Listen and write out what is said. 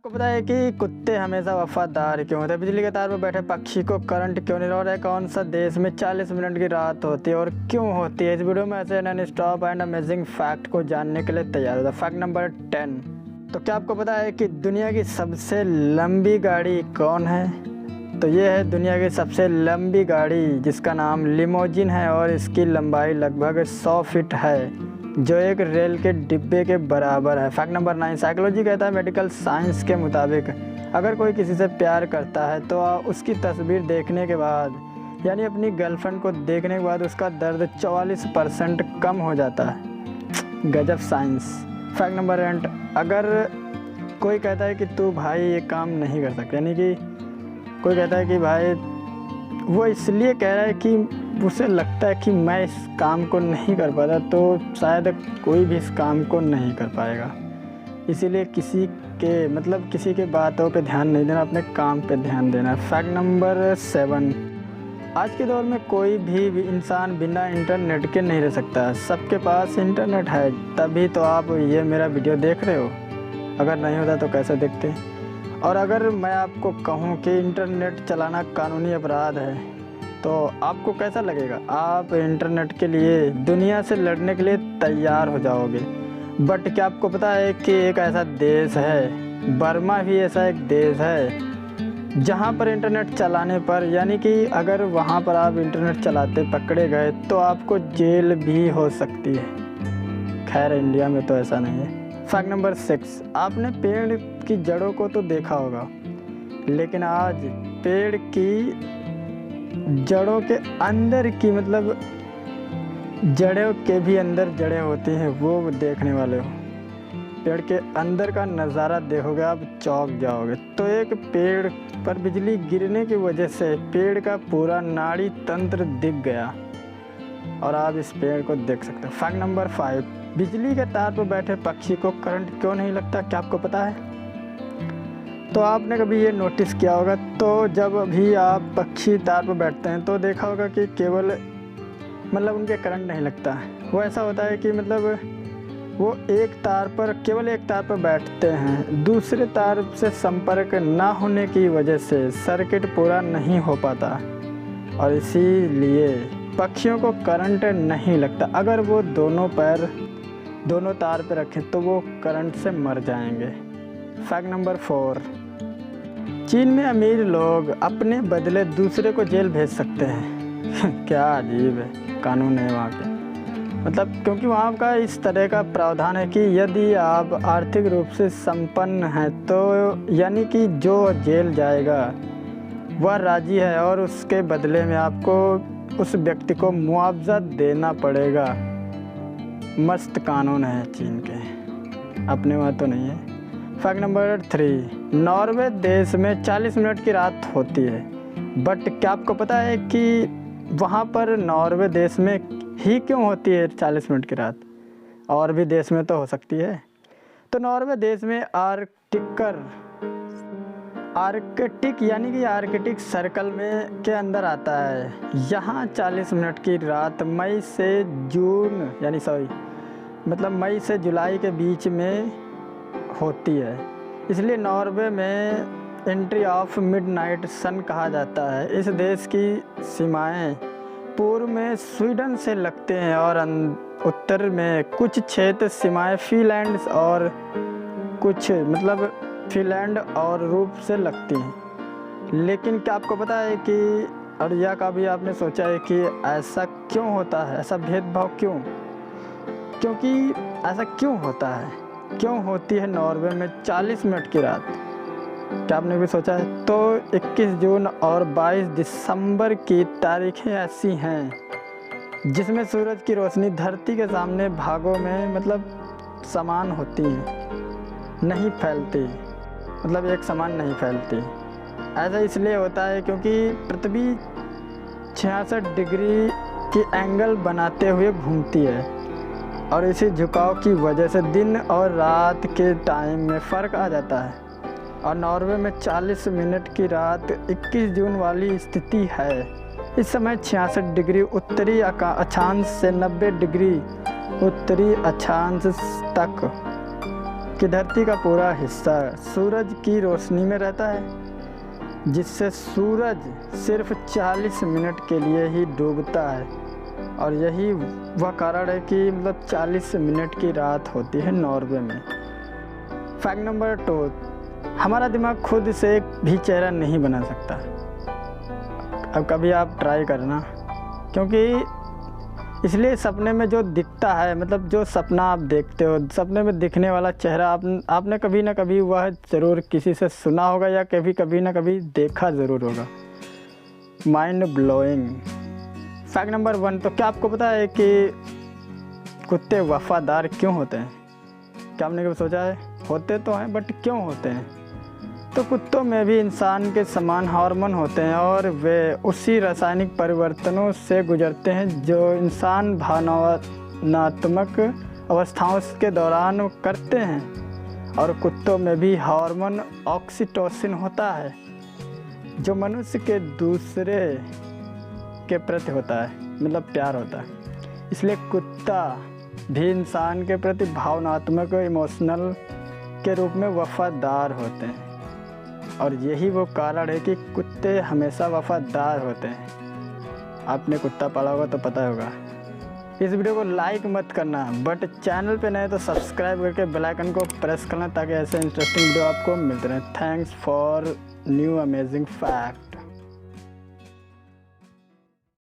आपको पता है कि कुत्ते हमेशा वफादार क्यों होते हैं? बिजली के तार पर बैठे पक्षी को करंट क्यों नहीं लौट रहा है? कौन सा देश में 40 मिनट की रात होती है और क्यों होती है? इस वीडियो में ऐसे non stop and amazing fact को जानने के लिए तैयार होता है। Fact number 10। तो क्या आपको पता है कि दुनिया की सबसे लंबी गाड़ी कौन है? तो ये है दुनिया की सबसे लंबी गाड़ी, जिसका नाम लिमोजिन है और इसकी लंबाई लगभग 100 फीट है, जो एक रेल के डिब्बे के बराबर है। Fact number 9। साइकोलॉजी कहता है मेडिकल साइंस के मुताबिक अगर कोई किसी से प्यार करता है तो उसकी तस्वीर देखने के बाद, यानी अपनी गर्लफ्रेंड को देखने के बाद, उसका दर्द 44% कम हो जाता है। गजब साइंस। Fact number 8। अगर कोई कहता है कि तू भाई ये काम नहीं कर सकता, यानी कि कोई कहता है कि भाई, वो इसलिए कह रहा है कि उसे लगता है कि मैं इस काम को नहीं कर पाता, तो शायद कोई भी इस काम को नहीं कर पाएगा। इसीलिए किसी के बातों पे ध्यान नहीं देना, अपने काम पे ध्यान देना। Fact number 7। आज के दौर में कोई भी इंसान बिना इंटरनेट के नहीं रह सकता। सबके पास इंटरनेट है, तभी तो आप ये मेरा वीडियो देख रहे हो। अगर नहीं होता तो कैसे देखते? और अगर मैं आपको कहूँ कि इंटरनेट चलाना कानूनी अपराध है, तो आपको कैसा लगेगा? आप इंटरनेट के लिए दुनिया से लड़ने के लिए तैयार हो जाओगे। बट क्या आपको पता है कि एक ऐसा देश है, बर्मा भी ऐसा एक देश है, जहाँ पर इंटरनेट चलाने पर, यानी कि अगर वहाँ पर आप इंटरनेट चलाते पकड़े गए तो आपको जेल भी हो सकती है। खैर इंडिया में तो ऐसा नहीं है। Fact number 6। आपने पेड़ की जड़ों को तो देखा होगा, लेकिन आज पेड़ की जड़ों के अंदर की, जड़ों के भी अंदर जड़ें होती हैं, वो देखने वाले हो। पेड़ के अंदर का नज़ारा देखोगे आप चौंक जाओगे। तो एक पेड़ पर बिजली गिरने की वजह से पेड़ का पूरा नाड़ी तंत्र दिख गया और आप इस पेड़ को देख सकते हो। Fact number 5। बिजली के तार पर बैठे पक्षी को करंट क्यों नहीं लगता? क्या आपको पता है? तो आपने कभी ये नोटिस किया होगा, तो जब भी आप पक्षी तार पर बैठते हैं तो देखा होगा कि केवल उनके करंट नहीं लगता। वो ऐसा होता है कि वो केवल एक तार पर बैठते हैं, दूसरे तार से संपर्क ना होने की वजह से सर्किट पूरा नहीं हो पाता और इसीलिए पक्षियों को करंट नहीं लगता। अगर वो दोनों तार पर रखें तो वो करंट से मर जाएंगे। Fact number 4। चीन में अमीर लोग अपने बदले दूसरे को जेल भेज सकते हैं। क्या अजीब है कानून है वहाँ के। क्योंकि वहाँ का इस तरह का प्रावधान है कि यदि आप आर्थिक रूप से संपन्न हैं तो यानी कि जो जेल जाएगा वह राजी है और उसके बदले में आपको उस व्यक्ति को मुआवजा देना पड़ेगा। मस्त कानून है चीन के, अपने वहाँ तो नहीं है। Fact number 3। नॉर्वे देश में 40 मिनट की रात होती है, बट क्या आपको पता है कि वहाँ पर नॉर्वे देश में ही क्यों होती है 40 मिनट की रात? और भी देश में तो हो सकती है। तो नॉर्वे देश में आर्कटिक यानी कि आर्कटिक सर्कल में के अंदर आता है। यहाँ 40 मिनट की रात मई से जुलाई के बीच में होती है। इसलिए नॉर्वे में एंट्री ऑफ मिडनाइट सन कहा जाता है। इस देश की सीमाएं पूर्व में स्वीडन से लगते हैं और उत्तर में कुछ क्षेत्र सीमाएं फिनलैंड और रूप से लगती हैं। लेकिन क्या आपको पता है कि, और यह कभी आपने सोचा है कि ऐसा क्यों होता है? ऐसा भेदभाव क्यों? क्योंकि ऐसा क्यों होता है? क्यों होती है नॉर्वे में 40 मिनट की रात? क्या आपने भी सोचा है? तो 21 जून और 22 दिसंबर की तारीखें ऐसी हैं जिसमें सूरज की रोशनी धरती के सामने भागों में समान होती है, नहीं फैलती, एक समान नहीं फैलती। ऐसा इसलिए होता है क्योंकि पृथ्वी 66 डिग्री की एंगल बनाते हुए घूमती है और इसी झुकाव की वजह से दिन और रात के टाइम में फ़र्क आ जाता है। और नॉर्वे में 40 मिनट की रात 21 जून वाली स्थिति है। इस समय 66 डिग्री उत्तरी अक्षांश से 90 डिग्री उत्तरी अक्षांश तक कि धरती का पूरा हिस्सा सूरज की रोशनी में रहता है, जिससे सूरज सिर्फ 40 मिनट के लिए ही डूबता है। और यही वह कारण है कि मतलब 40 मिनट की रात होती है नॉर्वे में। फैक्ट नंबर 2, हमारा दिमाग खुद से एक भी चेहरा नहीं बना सकता। अब कभी आप ट्राई करना, क्योंकि इसलिए सपने में जो दिखता है, मतलब जो सपना आप देखते हो, सपने में दिखने वाला चेहरा आपने कभी ना कभी वह ज़रूर किसी से सुना होगा या कभी ना कभी देखा ज़रूर होगा। Mind blowing. फैक्ट नंबर 1, तो क्या आपको पता है कि कुत्ते वफ़ादार क्यों होते हैं? क्या आपने कभी सोचा है? होते तो हैं, बट क्यों होते हैं? तो कुत्तों में भी इंसान के समान हार्मोन होते हैं और वे उसी रासायनिक परिवर्तनों से गुजरते हैं जो इंसान भावनात्मक अवस्थाओं के दौरान करते हैं। और कुत्तों में भी हार्मोन ऑक्सीटोसिन होता है, जो मनुष्य के दूसरे के प्रति होता है, मतलब प्यार होता है। इसलिए कुत्ता भी इंसान के प्रति भावनात्मक इमोशनल के रूप में वफ़ादार होते हैं। और यही वो कारण है कि कुत्ते हमेशा वफ़ादार होते हैं। आपने कुत्ता पाला होगा तो पता होगा। इस वीडियो को लाइक मत करना, बट चैनल पे नए तो सब्सक्राइब करके बेल आइकन को प्रेस करना, ताकि ऐसे इंटरेस्टिंग वीडियो आपको मिलते रहें। Thanks for new amazing fact.